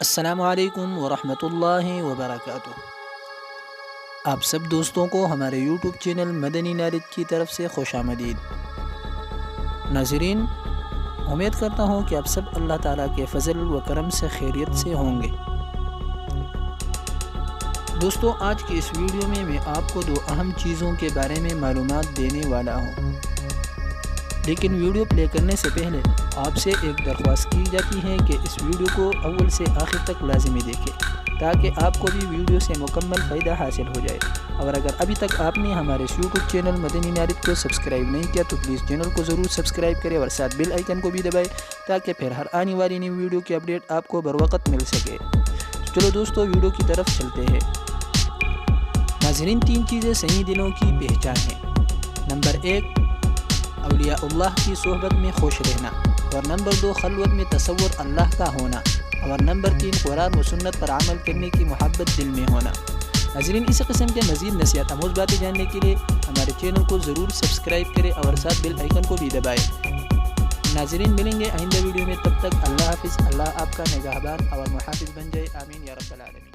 السلام علیکم ورحمۃ اللہ وبرکاتہ۔ آپ سب دوستوں کو ہمارے یوٹیوب چینل مدنی نالج کی طرف سے خوش آمدید۔ ناظرین، امید کرتا ہوں کہ آپ سب اللہ تعالیٰ کے فضل و کرم سے خیریت سے ہوں گے۔ دوستو، آج کی اس ویڈیو میں آپ کو دو اہم چیزوں کے بارے میں معلومات دینے والا ہوں، لیکن ویڈیو پلے کرنے سے پہلے آپ سے ایک درخواست کی جاتی ہے کہ اس ویڈیو کو اول سے آخر تک لازمی دیکھیں تاکہ آپ کو بھی ویڈیو سے مکمل فائدہ حاصل ہو جائے۔ اور اگر ابھی تک آپ نے ہمارے یوٹیوب چینل مدنی نالج کو سبسکرائب نہیں کیا تو پلیز چینل کو ضرور سبسکرائب کریں اور ساتھ بیل آئیکن کو بھی دبائیں تاکہ پھر ہر آنے والی نئی ویڈیو کی اپڈیٹ آپ کو بر وقت مل سکے۔ چلو دوستو، ویڈیو کی طرف چلتے ہیں۔ ناظرین، 3 چیزیں صحیح دلوں کی پہچان ہیں۔ نمبر 1، اولیاء اللہ کی صحبت میں خوش رہنا، اور نمبر 2، خلوت میں تصور اللہ کا ہونا، اور نمبر 3، قرآن و سنت پر عمل کرنے کی محبت دل میں ہونا۔ ناظرین، اسی قسم کے مزید نصیحت آموز باتیں جاننے کے لیے ہمارے چینل کو ضرور سبسکرائب کریں اور ساتھ بیل آئیکن کو بھی دبائیں۔ ناظرین، ملیں گے آئندہ ویڈیو میں، تب تک اللہ حافظ۔ اللہ آپ کا نگہبان اور محافظ بن جائے، آمین یا رب العالمین۔